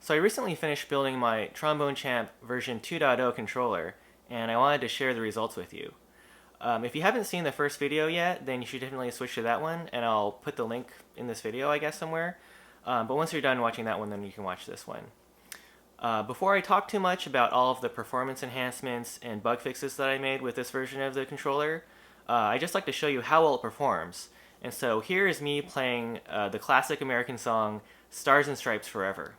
So I recently finished building my Trombone Champ version 2.0 controller, and I wanted to share the results with you. If you haven't seen the first video yet, then you should definitely switch to that one, and I'll put the link in this video, I guess, somewhere. But once you're done watching that one, then you can watch this one. Before I talk too much about all of the performance enhancements and bug fixes that I made with this version of the controller, I'd just like to show you how well it performs. And so here is me playing the classic American song, Stars and Stripes Forever.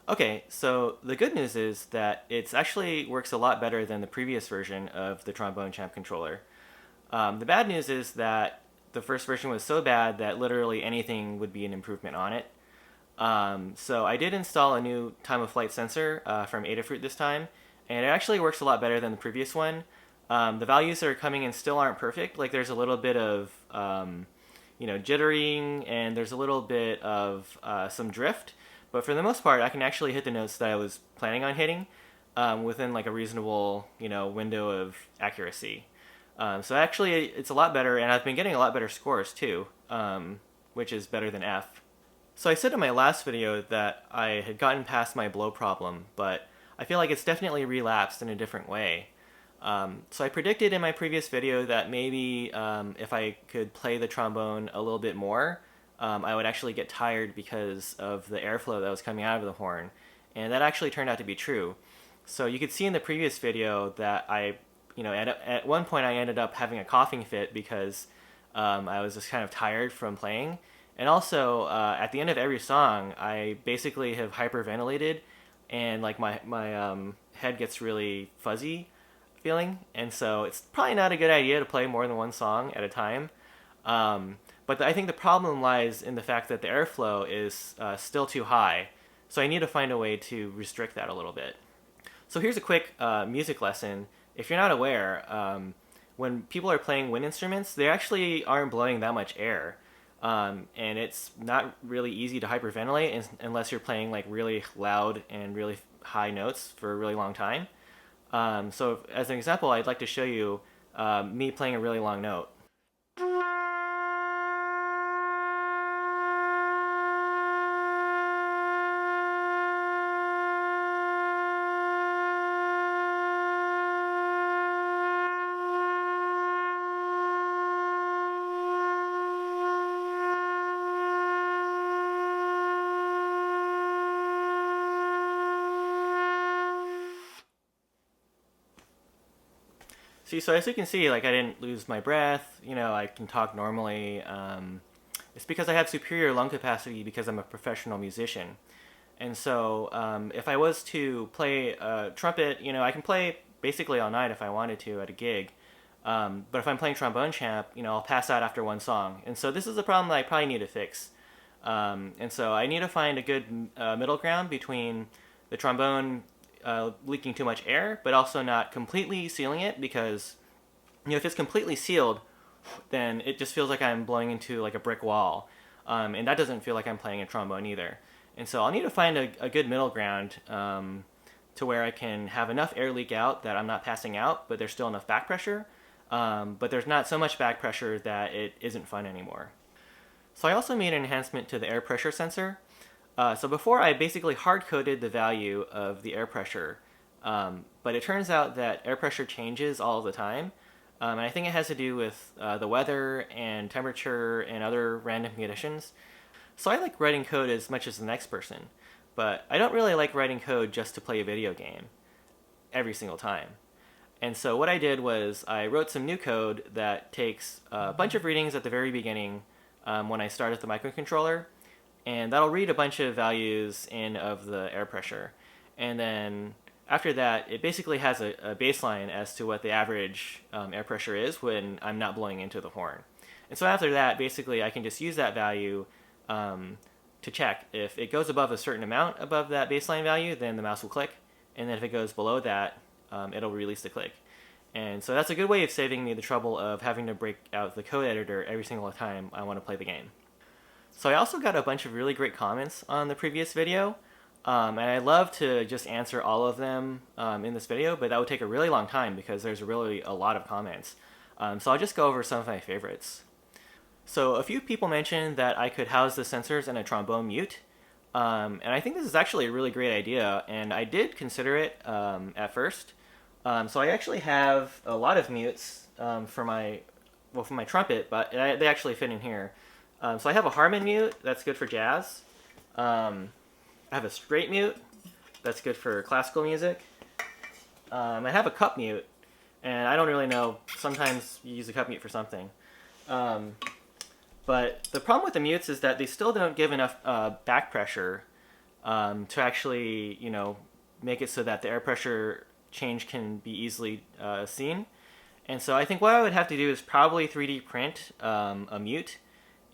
Okay, so the good news is that it actually works a lot better than the previous version of the Trombone Champ controller. The bad news is that the first version was so bad that literally anything would be an improvement on it. So I did install a new time of flight sensor from Adafruit this time, and it actually works a lot better than the previous one. The values that are coming in still aren't perfect. Like there's a little bit of jittering, and there's a little bit of some drift. But for the most part, I can actually hit the notes that I was planning on hitting within like a reasonable window of accuracy. So actually, it's a lot better, and I've been getting a lot better scores too, which is better than F. So I said in my last video that I had gotten past my blow problem, but I feel like it's definitely relapsed in a different way. So I predicted in my previous video that maybe if I could play the trombone a little bit more, I would actually get tired because of the airflow that was coming out of the horn. And that actually turned out to be true. So you could see in the previous video that at one point I ended up having a coughing fit because I was just kind of tired from playing. And also, at the end of every song, I basically have hyperventilated, and like my head gets really fuzzy feeling. And so it's probably not a good idea to play more than one song at a time. But I think the problem lies in the fact that the airflow is still too high. So I need to find a way to restrict that a little bit. So here's a quick music lesson. If you're not aware, when people are playing wind instruments, they actually aren't blowing that much air. and it's not really easy to hyperventilate unless you're playing like really loud and really high notes for a really long time. So as an example, I'd like to show you me playing a really long note. See, so as you can see, like I didn't lose my breath. You know, I can talk normally. It's because I have superior lung capacity because I'm a professional musician. And so, if I was to play a trumpet, you know, I can play basically all night if I wanted to at a gig. But if I'm playing Trombone Champ, you know, I'll pass out after one song. And so this is a problem that I probably need to fix. And so I need to find a good middle ground between the trombone leaking too much air, but also not completely sealing it, because you know if it's completely sealed, then it just feels like I'm blowing into like a brick wall, and that doesn't feel like I'm playing a trombone either. And so I'll need to find a good middle ground to where I can have enough air leak out that I'm not passing out, but there's still enough back pressure, but there's not so much back pressure that it isn't fun anymore. So I also made an enhancement to the air pressure sensor. So before I basically hard-coded the value of the air pressure, but it turns out that air pressure changes all the time, and I think it has to do with the weather and temperature and other random conditions. So I like writing code as much as the next person, but I don't really like writing code just to play a video game every single time. And so what I did was I wrote some new code that takes a bunch of readings at the very beginning when I started the microcontroller, and that'll read a bunch of values in of the air pressure. And then after that, it basically has a baseline as to what the average air pressure is when I'm not blowing into the horn. And so after that, basically I can just use that value to check. If it goes above a certain amount above that baseline value, then the mouse will click. And then if it goes below that, it'll release the click. And so that's a good way of saving me the trouble of having to break out the code editor every single time I want to play the game. So I also got a bunch of really great comments on the previous video, and I'd love to just answer all of them in this video, but that would take a really long time because there's really a lot of comments. So I'll just go over some of my favorites. So a few people mentioned that I could house the sensors in a trombone mute, and I think this is actually a really great idea, and I did consider it at first. So I actually have a lot of mutes for my trumpet, but they actually fit in here. So I have a Harman mute, that's good for jazz. I have a straight mute, that's good for classical music. I have a cup mute, and I don't really know, sometimes you use a cup mute for something. But the problem with the mutes is that they still don't give enough back pressure to actually, you know, make it so that the air pressure change can be easily seen. And so I think what I would have to do is probably 3D print a mute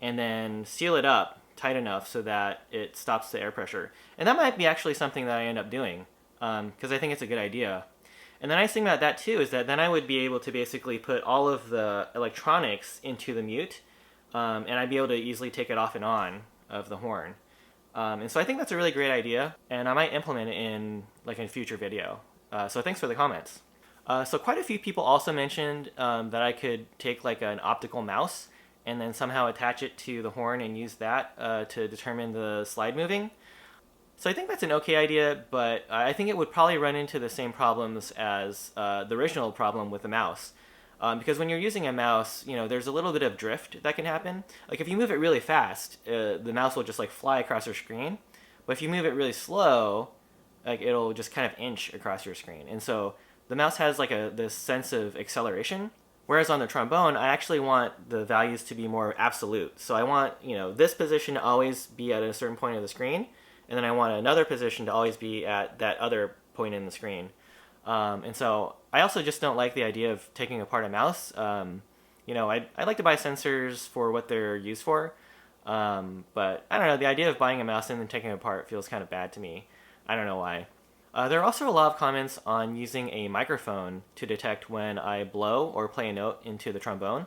and then seal it up tight enough so that it stops the air pressure. And that might be actually something that I end up doing, because I think it's a good idea. And the nice thing about that too is that then I would be able to basically put all of the electronics into the mute, and I'd be able to easily take it off and on of the horn. And so I think that's a really great idea, and I might implement it in like a future video. So thanks for the comments. So quite a few people also mentioned that I could take like an optical mouse and then somehow attach it to the horn and use that to determine the slide moving. So I think that's an okay idea, but I think it would probably run into the same problems as the original problem with the mouse. Because when you're using a mouse, you know, there's a little bit of drift that can happen. Like if you move it really fast, the mouse will just like fly across your screen. But if you move it really slow, like it'll just kind of inch across your screen. And so the mouse has like this sense of acceleration. Whereas on the trombone, I actually want the values to be more absolute. So I want, you know, this position to always be at a certain point of the screen, and then I want another position to always be at that other point in the screen. And so I also just don't like the idea of taking apart a mouse. You know, I like to buy sensors for what they're used for, but I don't know, the idea of buying a mouse and then taking it apart feels kind of bad to me. I don't know why. There are also a lot of comments on using a microphone to detect when I blow or play a note into the trombone.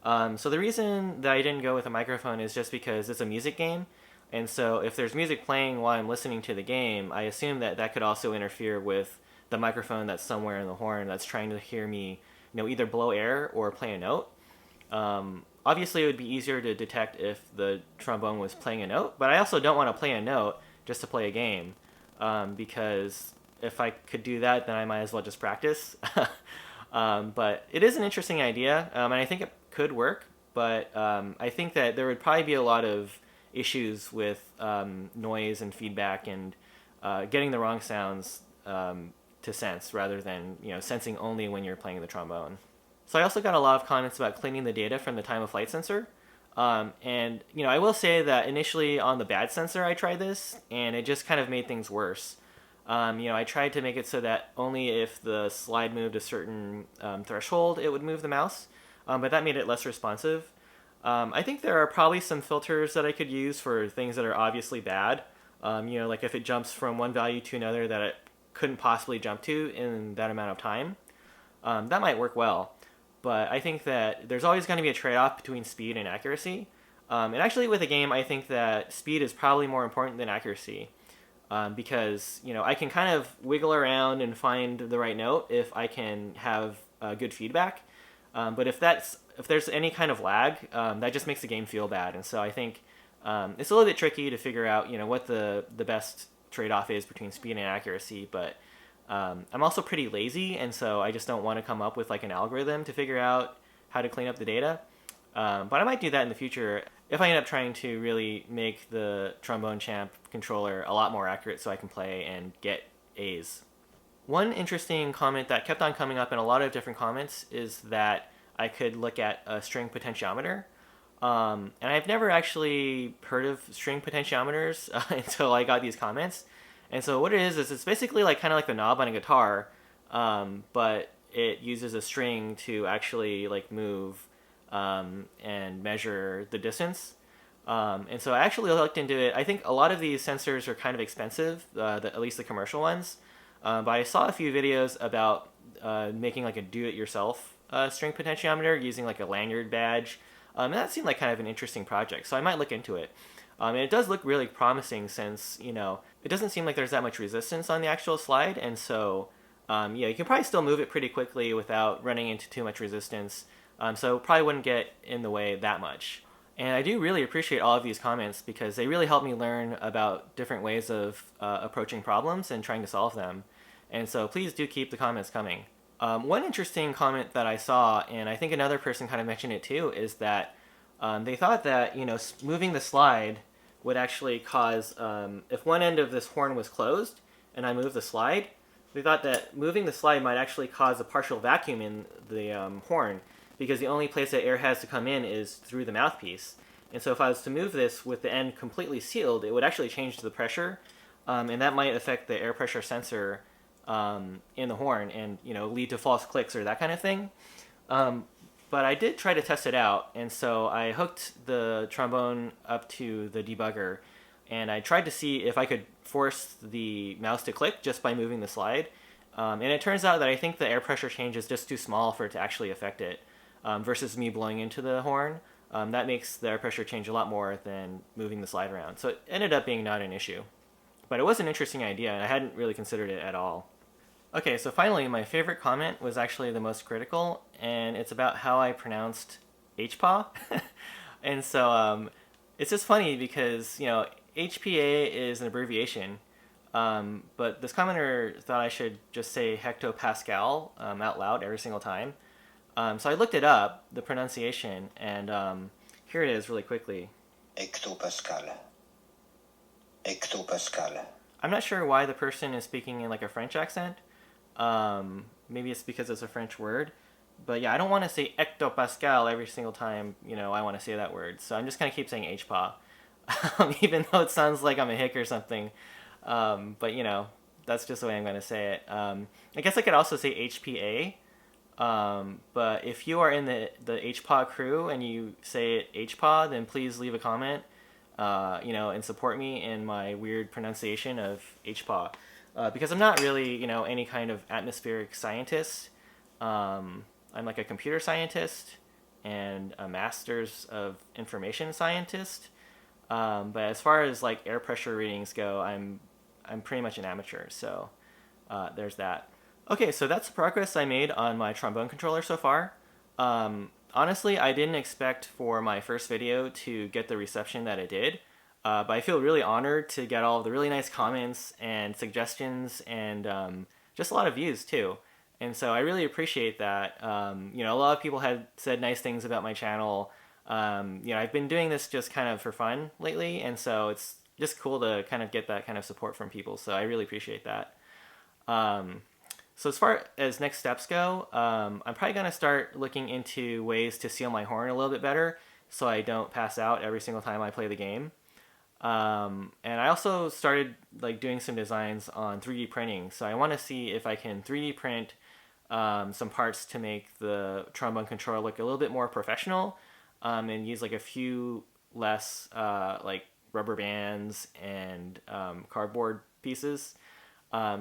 So the reason that I didn't go with a microphone is just because it's a music game, and so if there's music playing while I'm listening to the game, I assume that that could also interfere with the microphone that's somewhere in the horn that's trying to hear me, either blow air or play a note. Obviously, it would be easier to detect if the trombone was playing a note, but I also don't want to play a note just to play a game, because if I could do that, then I might as well just practice. But it is an interesting idea, and I think it could work, but I think that there would probably be a lot of issues with noise and feedback and getting the wrong sounds to sense rather than sensing only when you're playing the trombone. So I also got a lot of comments about cleaning the data from the time of flight sensor. And I will say that initially on the bad sensor I tried this, and it just kind of made things worse. I tried to make it so that only if the slide moved a certain threshold, it would move the mouse, but that made it less responsive. I think there are probably some filters that I could use for things that are obviously bad. Like if it jumps from one value to another that it couldn't possibly jump to in that amount of time. That might work well. But I think that there's always going to be a trade-off between speed and accuracy. And actually with a game, I think that speed is probably more important than accuracy. Because I can kind of wiggle around and find the right note if I can have good feedback. But if there's any kind of lag, that just makes the game feel bad. And so I think it's a little bit tricky to figure out what the best trade-off is between speed and accuracy. But I'm also pretty lazy, and so I just don't want to come up with like an algorithm to figure out how to clean up the data. But I might do that in the future if I end up trying to really make the Trombone Champ controller a lot more accurate so I can play and get A's. One interesting comment that kept on coming up in a lot of different comments is that I could look at a string potentiometer. And I've never actually heard of string potentiometers until I got these comments. And so what it is it's basically like kind of like the knob on a guitar, but it uses a string to actually like move and measure the distance. And so I actually looked into it. I think a lot of these sensors are kind of expensive, at least the commercial ones. But I saw a few videos about making like a do-it-yourself string potentiometer using like a lanyard badge. And that seemed like kind of an interesting project, so I might look into it. And it does look really promising since, it doesn't seem like there's that much resistance on the actual slide. And so, you can probably still move it pretty quickly without running into too much resistance. So probably wouldn't get in the way that much. And I do really appreciate all of these comments because they really help me learn about different ways of approaching problems and trying to solve them. And so please do keep the comments coming. One interesting comment that I saw, and I think another person kind of mentioned it too, is that they thought that moving the slide would actually cause, if one end of this horn was closed and I move the slide, they thought that moving the slide might actually cause a partial vacuum in the horn because the only place that air has to come in is through the mouthpiece. And so if I was to move this with the end completely sealed, it would actually change the pressure, and that might affect the air pressure sensor in the horn and lead to false clicks or that kind of thing. But I did try to test it out, and so I hooked the trombone up to the debugger, and I tried to see if I could force the mouse to click just by moving the slide. And it turns out that I think the air pressure change is just too small for it to actually affect it, versus me blowing into the horn. That makes the air pressure change a lot more than moving the slide around. So it ended up being not an issue. But it was an interesting idea, and I hadn't really considered it at all. Okay, so finally, my favorite comment was actually the most critical, and it's about how I pronounced HPA. And so it's just funny because, HPA is an abbreviation, but this commenter thought I should just say hectopascal out loud every single time. So I looked it up, the pronunciation, and here it is really quickly. Hectopascal. Hectopascal. I'm not sure why the person is speaking in like a French accent. Maybe it's because it's a French word. But yeah, I don't want to say hectopascal every single time, I want to say that word. So I'm just going to keep saying HPA, even though it sounds like I'm a hick or something. But, that's just the way I'm going to say it. I guess I could also say HPA. But if you are in the HPA crew and you say it HPA, then please leave a comment, and support me in my weird pronunciation of HPA. Because I'm not really, any kind of atmospheric scientist. I'm like a computer scientist, and a master's of information scientist. But as far as like air pressure readings go, I'm pretty much an amateur. So there's that. Okay, so that's the progress I made on my trombone controller so far. Honestly, I didn't expect for my first video to get the reception that it did, but I feel really honored to get all the really nice comments and suggestions and just a lot of views too. And so I really appreciate that. A lot of people had said nice things about my channel. I've been doing this just kind of for fun lately, and so it's just cool to kind of get that kind of support from people. So I really appreciate that. Um, so as far as next steps go, I'm probably gonna start looking into ways to seal my horn a little bit better, so I don't pass out every single time I play the game. And I also started like doing some designs on 3D printing. So I want to see if I can 3D print some parts to make the trombone controller look a little bit more professional, and use like a few less like rubber bands and cardboard pieces.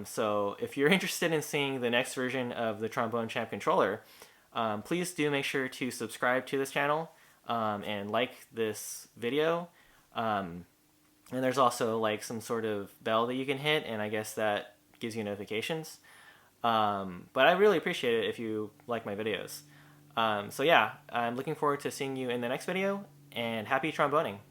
So if you're interested in seeing the next version of the Trombone Champ controller, please do make sure to subscribe to this channel and like this video. And there's also like some sort of bell that you can hit, and I guess that gives you notifications. But I really appreciate it if you like my videos. So yeah, I'm looking forward to seeing you in the next video, and happy tromboning!